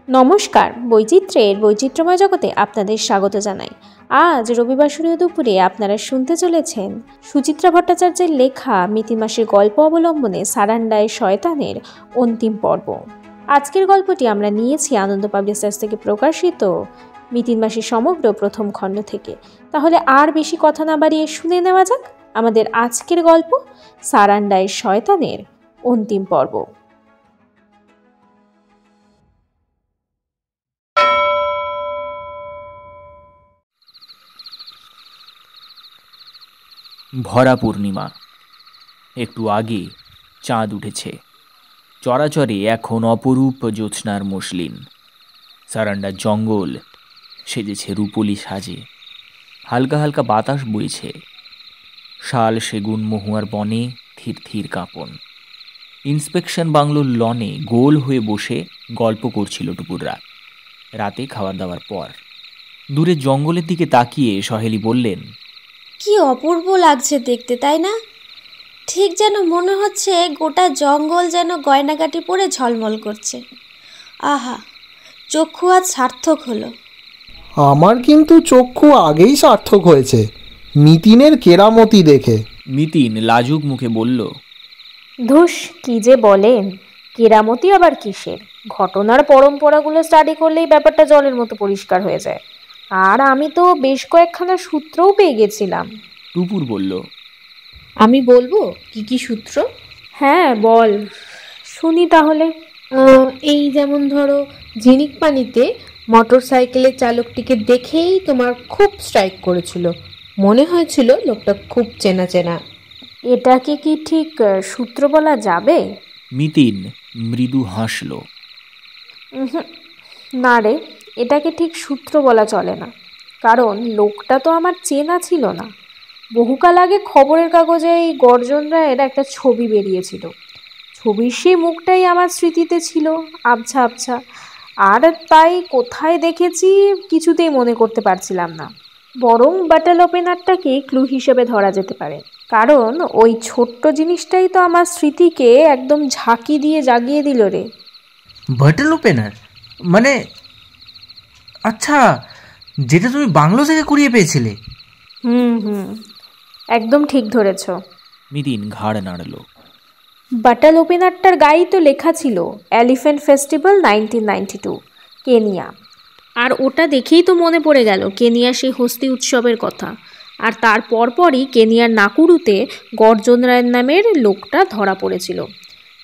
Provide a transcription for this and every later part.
নমস্কার, বৈচিত্র্যের বৈচিত্র্যময় জগতে আপনাদের স্বাগত জানাই। আজ রবিবাসরীয় দুপুরে আপনারা শুনতে চলেছেন সুচিত্রা ভট্টাচার্যের লেখা মিতিন মাসির গল্প অবলম্বনে সারান্ডায় শয়তানের অন্তিম পর্ব। আজকের গল্পটি আমরা নিয়েছি আনন্দ পাবলিশার্স থেকে প্রকাশিত মিতিন মাসির সমগ্র প্রথম খণ্ড থেকে। তাহলে আর বেশি কথা না বাড়িয়ে শুনে নেওয়া যাক আমাদের আজকের গল্প সারান্ডায় শয়তানের অন্তিম পর্ব। ভরা পূর্ণিমা, একটু আগে চাঁদ উঠেছে। চরাচরে এখন অপরূপ জ্যোৎস্নার মসলিন। সারান্ডার জঙ্গল সেজেছে রূপলি সাজে। হালকা হালকা বাতাস বইছে। শাল, সেগুন, মহুয়ার বনে থির থির কাঁপন। ইন্সপেকশন বাংলোর লনে গোল হয়ে বসে গল্প করছিল টুকুররা। রাতে খাবার দাবার পর দূরে জঙ্গলের দিকে তাকিয়ে সহেলি বললেন, কি অপূর্ব লাগছে দেখতে, তাই না? ঠিক যেন মনে হচ্ছে গোটা জঙ্গল যেন গয়নাগাটি পরে ঝলমল করছে। আহা, চক্ষু আজ সার্থক হলো। আমার কিন্তু চক্ষু আগেই সার্থক হয়েছে মিতিনের কেরামতি দেখে। মিতিন লাজুক মুখে বলল, ধুস, কি যে বলেন, কেরামতি আবার কিসের? ঘটনার পরম্পরাগুলো স্টাডি করলেই ব্যাপারটা জলের মতো পরিষ্কার হয়ে যায়। আর আমি তো বেশ কয়েকখানা সূত্রও পেয়ে গেছিলাম। টুপুর বলল, আমি বলবো কি কি সূত্র? হ্যাঁ বল, শুনি তাহলে। এই যেমন ধরো, ঝিনিক পানিতে মোটর সাইকেলের চালকটিকে দেখেই তোমার খুব স্ট্রাইক করেছিল, মনে হয়েছিল লোকটা খুব চেনা চেনা। এটাকে কি ঠিক সূত্র বলা যাবে? মিতিন মৃদু হাসল। না রে, এটাকে ঠিক সূত্র বলা চলে না, কারণ লোকটা তো আমার চেনা ছিল না। বহুকাল আগে খবরের কাগজে এই গর্জন রায়ের একটা ছবি বেরিয়েছিল। ছবির সেই মুখটাই আমার স্মৃতিতে ছিল আবছা আবছা, আর তাই কোথায় দেখেছি কিছুতেই মনে করতে পারছিলাম না। বরং বাটল ওপেনারটাকে ক্লু হিসেবে ধরা যেতে পারে, কারণ ওই ছোট্ট জিনিসটাই তো আমার স্মৃতিকে একদম ঝাঁকি দিয়ে জাগিয়ে দিল রে। বাটল ওপেনার মানে? আচ্ছা, যেটা তুমি বাংলো থেকে কুড়িয়ে পেয়েছিলে? হুম, একদম ঠিক ধরেছ। মিতিন ঘাড় নাড়ল। বাটল ওপেনারটার গায়েই তো লেখা ছিল এলিফ্যান্ট ফেস্টিভ্যাল 1992, কেনিয়া। আর ওটা দেখেই তো মনে পড়ে গেল কেনিয়া সেই হস্তি উৎসবের কথা। আর তার পরপরই কেনিয়ার নাকুরুতে গর্জন রায়ের নামের লোকটা ধরা পড়েছিল।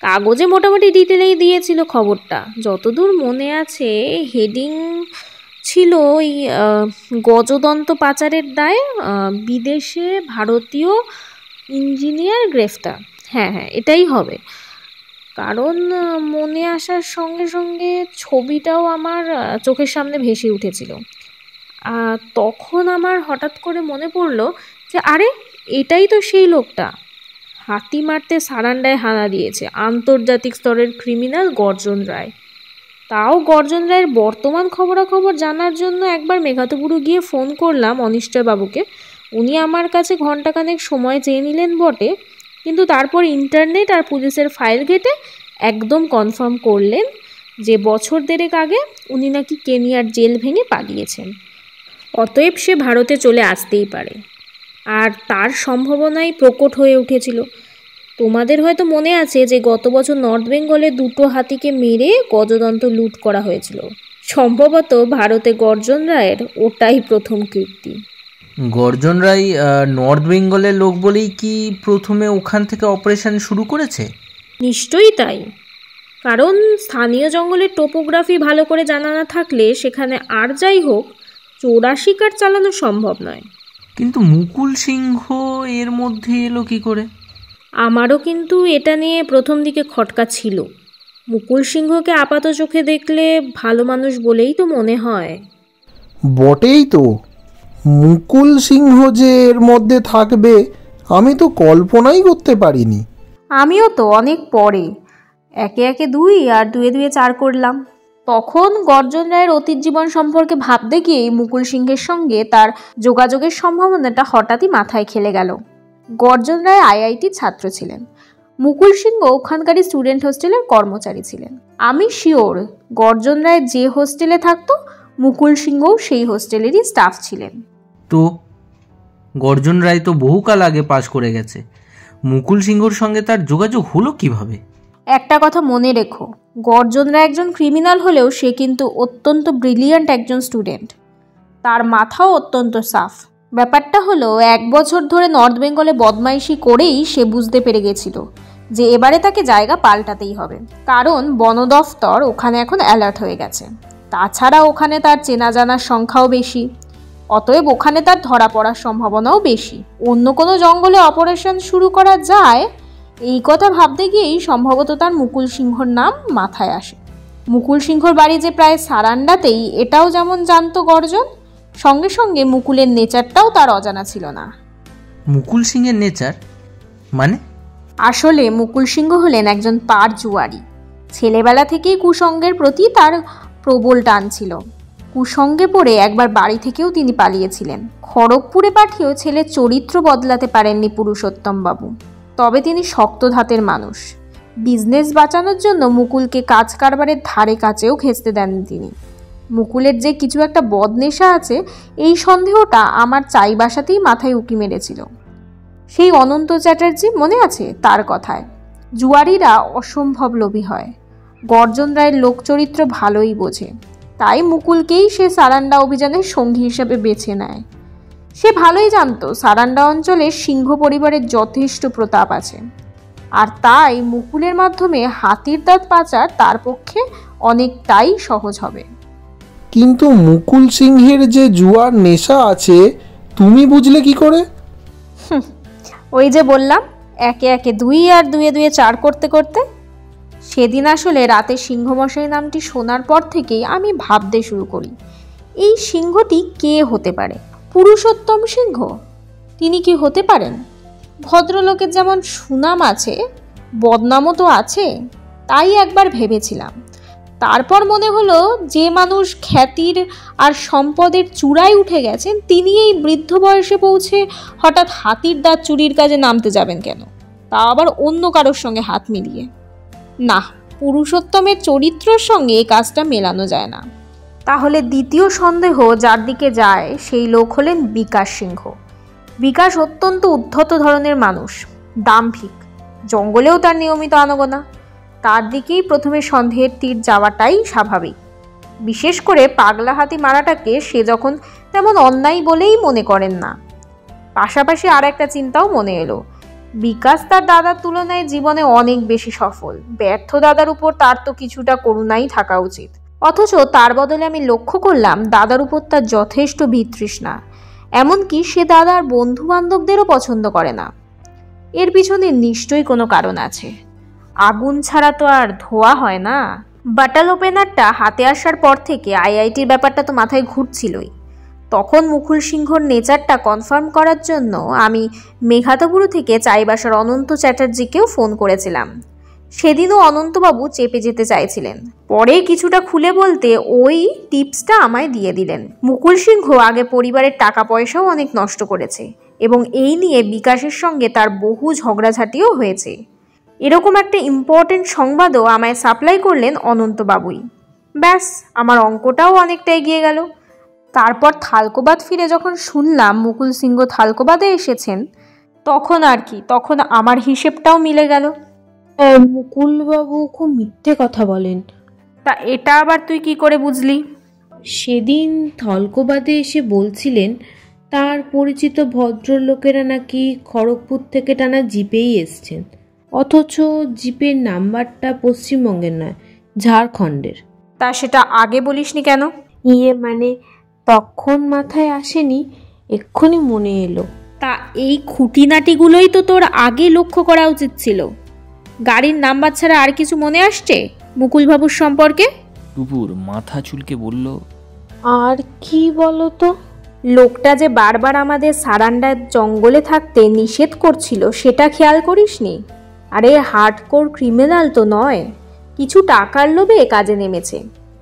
কাগজে মোটামুটি ডিটেলেই দিয়েছিল খবরটা। যতদূর মনে আছে, হেডিং ছিল ওই গজদন্ত পাচারের দায়ে বিদেশে ভারতীয় ইঞ্জিনিয়ার গ্রেফতার। হ্যাঁ, এটাই হবে, কারণ মনে আসার সঙ্গে সঙ্গে ছবিটাও আমার চোখের সামনে ভেসে উঠেছিল। তখন আমার হঠাৎ করে মনে পড়লো যে আরে, এটাই তো সেই লোকটা। হাতি মারতে সারান্ডায় হানা দিয়েছে আন্তর্জাতিক স্তরের ক্রিমিনাল গর্জন রায়। তাও গর্জন রায়ের বর্তমান খবরাখবর জানার জন্য একবার মেঘাতুপুরু গিয়ে ফোন করলাম অনিশ্চয়বাবুকে। উনি আমার কাছে ঘণ্টাখানেক সময় চেয়ে নিলেন বটে, কিন্তু তারপর ইন্টারনেট আর পুলিশের ফাইল ঘেটে একদম কনফার্ম করলেন যে বছর দেড়েক আগে উনি নাকি কেনিয়ার জেল ভেঙে পালিয়েছেন। অতএব সে ভারতে চলে আসতেই পারে, আর তার সম্ভাবনাই প্রকট হয়ে উঠেছিল। তোমাদের হয়তো মনে আছে যে গত বছর নর্থ বেঙ্গলে 2টো হাতিকে মেরে গজদন্ত লুট করা হয়েছিল। সম্ভবত ভারতে গর্জন রায়ের ওটাই প্রথম কীর্তি। গর্জন রায় নর্থ বেঙ্গলের লোক বলেই কি প্রথমে ওখান থেকে অপারেশন শুরু করেছে? নিশ্চয়ই তাই, কারণ স্থানীয় জঙ্গলের টোপোগ্রাফি ভালো করে জানা না থাকলে সেখানে আর যাই হোক চোরা শিকার চালানো সম্ভব নয়। কিন্তু মুকুল সিংহ এর মধ্যে এলো কি করে? আমারও কিন্তু এটা নিয়ে প্রথম দিকে খটকা ছিল। মুকুল সিংহকে আপাত চোখে দেখলে ভালো মানুষ বলেই তো মনে হয়। বটেই তো, মুকুল সিংহ যে এর মধ্যে থাকবে আমি তো কল্পনাই করতে পারিনি। আমিও তো অনেক পরে একে একে 2 আর 2 2 4 করলাম। তখন গর্জন রায়ের অতীত জীবন সম্পর্কে ভাবতে গিয়েই মুকুল সিংহের সঙ্গে তার যোগাযোগের সম্ভাবনাটা হঠাৎই মাথায় খেলে গেল। গর্জন রায় আইআইটির ছাত্র ছিলেন। মুকুল সিংহ ওখানকারই স্টুডেন্ট হোস্টেলের কর্মচারী ছিলেন। আমি শিওর গর্জন রায় যে হোস্টেলে থাকতো মুকুল সিংহও সেই হোস্টেলেরই স্টাফ ছিলেন। তো গর্জন রায় তো বহুকাল আগে পাশ করে গেছে, মুকুল সিংহর সঙ্গে তার যোগাযোগ হলো কিভাবে? একটা কথা মনে রেখো, গর্জন রায় একজন ক্রিমিনাল হলেও সে কিন্তু অত্যন্ত ব্রিলিয়ান্ট একজন স্টুডেন্ট। তার মাথাও অত্যন্ত সাফ। ব্যাপারটা হলো 1 বছর ধরে নর্থ বেঙ্গলে বদমাইশি করেই সে বুঝতে পেরে গেছিল যে এবারে তাকে জায়গা পাল্টাতেই হবে, কারণ বন দফতর ওখানে এখন অ্যালার্ট হয়ে গেছে। তাছাড়া ওখানে তার চেনা জানার সংখ্যাও বেশি, অতএব ওখানে তার ধরা পড়ার সম্ভাবনাও বেশি। অন্য কোনো জঙ্গলে অপারেশন শুরু করা যায় এই কথা ভাবতে গিয়েই সম্ভবত তার মুকুল সিংহর নাম মাথায় আসে। মুকুল সিংহর বাড়ি যে প্রায় সারান্ডাতেই এটাও যেমন জানতো গর্জন, সঙ্গে সঙ্গে মুকুলের নেচারটাও তার অজানা ছিল না। মুকুল সিংহের নেচার মানে? আসলে মুকুল সিংহ হলেন একজন পার জুয়ারি। ছেলেবেলা থেকেই কুসঙ্গের প্রতি তার প্রবল টান ছিল। কুসঙ্গে পড়ে একবার বাড়ি থেকেও তিনি পালিয়েছিলেন। খড়গপুরে পাঠিয়েও ছেলের চরিত্র বদলাতে পারেননি পুরুষোত্তম বাবু। তবে তিনি শক্ত ধাতের মানুষ। বিজনেস বাঁচানোর জন্য মুকুলকে কাজ কারবারের ধারে কাছেও ঘেঁচতে দেননি তিনি। মুকুলের যে কিছু একটা বদনেশা আছে এই সন্দেহটা আমার চাই বাসাতেই মাথায় উঁকি মেরেছিল। সেই অনন্ত চ্যাটার্জি মনে আছে তার কথায়? জুয়ারিরা অসম্ভব লোভী হয়। গর্জন রায়ের লোকচরিত্র ভালোই বোঝে, তাই মুকুলকেই সে সারান্ডা অভিযানের সঙ্গী হিসেবে বেছে নেয়। সে ভালোই জানতো সারান্ডা অঞ্চলে সিংহ পরিবারের যথেষ্ট প্রতাপ আছে, আর তাই মুকুলের মাধ্যমে হাতির দাঁত পাচার তার পক্ষে অনেকটাই সহজ হবে। কিন্তু মুকুল সিংহের যে জুয়ার নেশা আছে তুমি বুঝলে কি করে? ওই যে বললাম, একে একে 2 আর 2 2 4 করতে করতে। সেদিন আসলে রাতে সিংহমশাই নামটি শোনার পর থেকেই আমি ভাবতে শুরু করি এই সিংহটি কে হতে পারে। পুরুষোত্তম সিংহ? তিনি কি হতে পারেন? ভদ্রলোকের যেমন সুনাম আছে বদনামও তো আছে, তাই একবার ভেবেছিলাম। তারপর মনে হলো যে মানুষ খ্যাতির আর সম্পদের চূড়ায় উঠে গেছেন তিনি এই বৃদ্ধ বয়সে পৌঁছে হঠাৎ হাতির দাঁত চুরির কাজে নামতে যাবেন কেন, তা আবার অন্য কারোর সঙ্গে হাত মিলিয়ে? না, পুরুষোত্তমের চরিত্রের সঙ্গে এই কাজটা মেলানো যায় না। তাহলে দ্বিতীয় সন্দেহ যার দিকে যায় সেই লোক হলেন বিকাশ সিংহ। বিকাশ অত্যন্ত উদ্ধত ধরনের মানুষ, দাম্ভিক, জঙ্গলেও তার নিয়মিত আনাগোনা। তার দিকেই প্রথমে সন্দেহের তীর যাওয়াটাই স্বাভাবিক। বিশেষ করে পাগলা হাতি মারাটাকে সে যখন তেমন অন্যায় বলেই মনে করেন না। পাশাপাশি আর একটা চিন্তাও মনে এলো, বিকাশ তার দাদার তুলনায় জীবনে অনেক বেশি সফল। ব্যর্থ দাদার উপর তার তো কিছুটা করুণাই থাকা উচিত, অথচ তার বদলে আমি লক্ষ্য করলাম দাদার উপর তার যথেষ্ট বিতৃষ্ণা। এমনকি সে দাদার বন্ধু বান্ধবদেরও পছন্দ করে না। এর পিছনে নিশ্চয়ই কোনো কারণ আছে। আগুন ছাড়া তো আর ধোয়া হয় না। বাটাল ওপেনারটা হাতে আসার পর থেকে আইআইটির ব্যাপারটা তো মাথায় ঘুরছিলই। তখন মুকুল সিংহর নেচারটা কনফার্ম করার জন্য আমি মেঘাতাপুর থেকে চাইবাসার অনন্ত চ্যাটার্জিকেও ফোন করেছিলাম। সেদিনও অনন্তবাবু চেপে যেতে চাইছিলেন, পরে কিছুটা খুলে বলতে ওই টিপসটা আমায় দিয়ে দিলেন। মুকুল সিংহ আগে পরিবারের টাকা পয়সাও অনেক নষ্ট করেছে এবং এই নিয়ে বিকাশের সঙ্গে তার বহু ঝগড়াঝাটিও হয়েছে। এরকম একটা ইম্পর্টেন্ট সংবাদও আমায় সাপ্লাই করলেন অনন্তবাবুই। ব্যাস, আমার অঙ্কটাও অনেকটা এগিয়ে গেল। তারপর থালকোবাদ ফিরে যখন শুনলাম মুকুল সিংহ থালকোবাদে এসেছেন, তখন আর কি, তখন আমার হিসেবটাও মিলে গেল। মুকুলবাবু খুব মিথ্যে কথা বলেন। তা এটা আবার তুই কি করে বুঝলি? সেদিন থলকোবাদে এসে বলছিলেন তার পরিচিত ভদ্রলোকেরা নাকি খড়গপুর থেকে টানা জিপেই এসছেন, অথচ জিপের নাম্বারটা পশ্চিমবঙ্গের নয়, ঝাড়খণ্ডের। তা সেটা আগে বলিসনি কেন? মানে তখন মাথায় আসেনি, এক্ষুনি মনে এলো। তা এই খুঁটিনাটিগুলোই তো তোর আগে লক্ষ্য করা উচিত ছিল। গাড়ির নাম্বার ছাড়া আর কিছু মনে আসছে মুকুলবাবুর সম্পর্কে? টুপুর মাথা চুলকে বলল, আর কি বলো তো? লোকটা যে বারবার আমাদের সারান্ডার জঙ্গলে থাকতে নিষেধ করছিল সেটা খেয়াল করিসনি? আরে হার্ডকোর ক্রিমিনাল তো নয়, কিছু টাকার লোভে কাজে নেমেছে,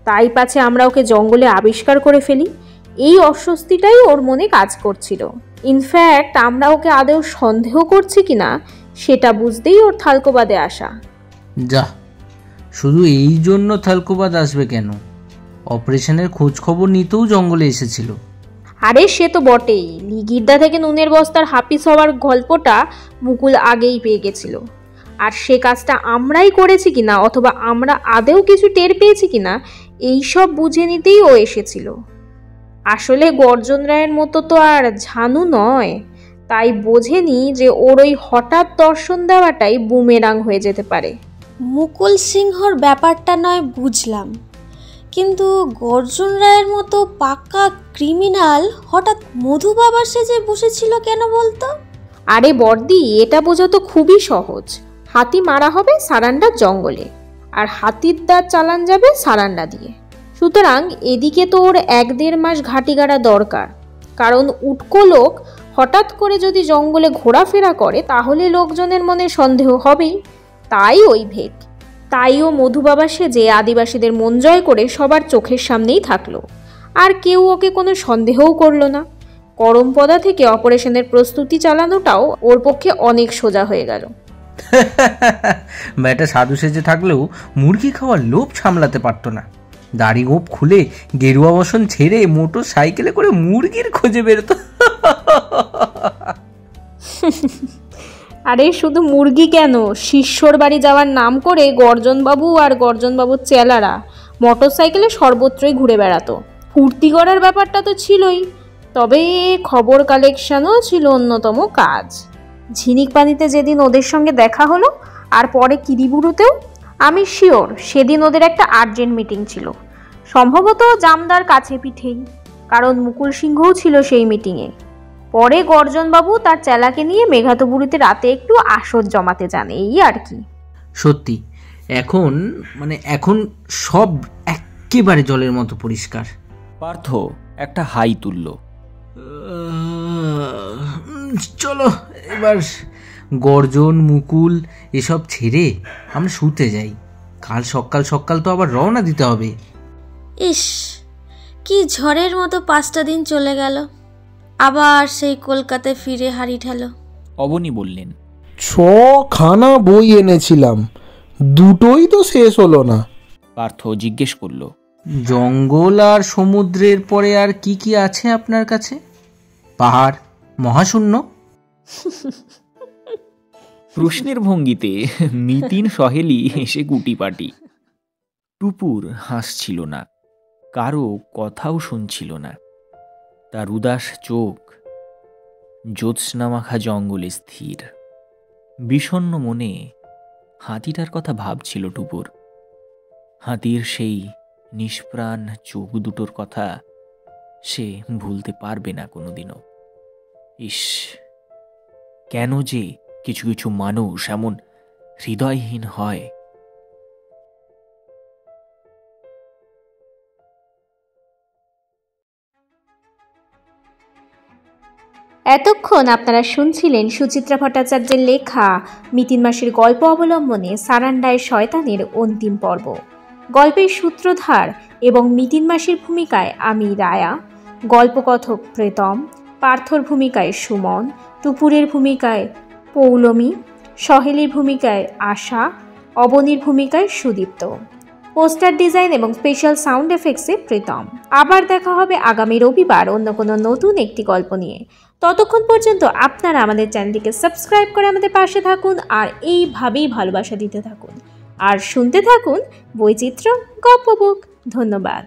তাই পাছে আমরা ওকে জঙ্গলে আবিষ্কার করে ফেলি, এই অস্বস্তিটাই ওর মনে কাজ করছিল। ইনফ্যাক্ট আমরা ওকে আদৌ সন্দেহ করছি কিনা সেটা বুঝতেই ওর থালকোবাদে আসা। যা, শুধু এই জন্য থালকোবাদ আসবে কেন? অপারেশনের খোঁজ খবর নিতেও জঙ্গলে এসেছিল। আরে সে তো বটেই, লিগিরদা থেকে নুনের বস্তার হাপিস হওয়ার গল্পটা মুকুল আগেই পেয়ে গেছিল। আর সে কাজটা আমরাই করেছি কিনা অথবা আমরা আদেও কিছু টের পেয়েছি কিনা এইসব বুঝে নিতেই ও এসেছিল। আসলে গর্জন রায়ের মতো তো আর ঝানু নয়, তাই বোঝেনি যে ওর ওই হঠাৎ দর্শন দেওয়াটাই বুমেরাং হয়ে যেতে পারে। মুকুল সিংহর ব্যাপারটা নয় বুঝলাম, কিন্তু গর্জন রায়ের মতো পাক্কা ক্রিমিনাল হঠাৎ মধু বাবার সেজে বসেছিল কেন বলতো? আরে বর্দি, এটা বোঝা তো খুবই সহজ। হাতি মারা হবে সারান্ডার জঙ্গলে, আর হাতির দাঁত চালান যাবে সারান্ডা দিয়ে। সুতরাং এদিকে তো ওর 1-1.5 মাস ঘাটি গাড়া দরকার, কারণ উটকো লোক হঠাৎ করে যদি জঙ্গলে ঘোরাফেরা করে তাহলে লোকজনের মনে সন্দেহ হবেই। তাই ওই ভেগ, তাই ও মধু বাবা সেজে আদিবাসীদের মন জয় করে সবার চোখের সামনেই থাকলো, আর কেউ ওকে কোনো সন্দেহও করলো না। করমপদা থেকে অপারেশনের প্রস্তুতি চালানোটাও ওর পক্ষে অনেক সোজা হয়ে গেল। ব্যাটা সাধু সেজে থাকলেও মুরগি খাওয়ার লোভ সামলাতে পারতো না। দাড়ি গোপ খুলে গেরুয়া বসন ছেড়ে মোটর সাইকেলে করে মুরগির খোঁজে বেরোতো। আরে শুধু মুরগি কেন, শিষ্যর বাড়ি যাওয়ার নাম করে গর্জনবাবু আর গর্জনবাবুর চেলারা মোটর সাইকেলে সর্বত্রই ঘুরে বেড়াতো। ফুর্তি করার ব্যাপারটা তো ছিলই, তবে খবর কালেকশনও ছিল অন্যতম কাজ। ঝিনিকপানিতে যেদিন ওদের সঙ্গে দেখা হলো আর পরে কিরিবুরুতেও, আমি শিওর সেদিন ওদের একটা আর্জেন্ট মিটিং ছিল, সম্ভবত জামদার কাছে পিঠেই, কারণ মুকুল সিংহও ছিল সেই মিটিংয়ে। পরে গর্জনবাবু তার চেলাকে নিয়ে মেঘাতবুরুতে রাতে একটু আসর জমাতে যান, এই আর কি। সত্যি এখন সব একেবারে জলের মতো পরিষ্কার। পার্থ একটা হাই তুলল। চলো এবার গর্জন মুকুল এসব ছেড়ে আমরা শুতে যাই। কাল সকাল সকাল তো আবার রওনা দিতে হবে। ইস, কি ঝড়ের মতো 5টা দিন চলে গেল, আবার সেই কলকাতায় ফিরে হারিয়ে ঠেলো। অবনী বললেন, 6খানা বই এনেছিলাম, দুটোই তো শেষ হলো না। পার্থ জিজ্ঞেস করলো, জঙ্গল আর সমুদ্রের পরে আর কি কি আছে আপনার কাছে? পাহাড়, মহাশূন্য? প্রশ্নের ভঙ্গিতে মিতিন সহেলি এসে গুটিপাটি। টুপুর হাসছিল না, কারো কথাও শুনছিল না। তার উদাস চোখ জ্যোৎস্নামাখা জঙ্গলে স্থির। বিষণ্ণ মনে হাতিটার কথা ভাবছিল টুপুর। হাতির সেই নিষ্প্রাণ চোখ দুটোর কথা সে ভুলতে পারবে না কোনোদিনও। ইস, কেন যে কিছু কিছু মানুষ এমন হৃদয়হীন হয়। এতক্ষণ আপনারা শুনছিলেন সুচিত্রা ভট্টাচার্যের লেখা মিতিন মাসির গল্প অবলম্বনে সারান্ডায় শয়তানের অন্তিম পর্ব। গল্পের সূত্রধার এবং মিতিন মাসির ভূমিকায় আমি রায়া, গল্পকথক প্রীতম, পার্থর ভূমিকায় সুমন, টুপুরের ভূমিকায় পৌলমী, সহেলির ভূমিকায় আশা, অবনীর ভূমিকায় সুদীপ্ত। পোস্টার ডিজাইন এবং স্পেশাল সাউন্ড এফেক্টসে প্রীতম। আবার দেখা হবে আগামী রবিবার অন্য কোনো নতুন একটি গল্প নিয়ে। ততক্ষণ পর্যন্ত আপনারা আমাদের চ্যানেলটিকে সাবস্ক্রাইব করে আমাদের পাশে থাকুন আর এইভাবেই ভালোবাসা দিতে থাকুন আর শুনতে থাকুন বৈচিত্র্য গল্প বুক। ধন্যবাদ।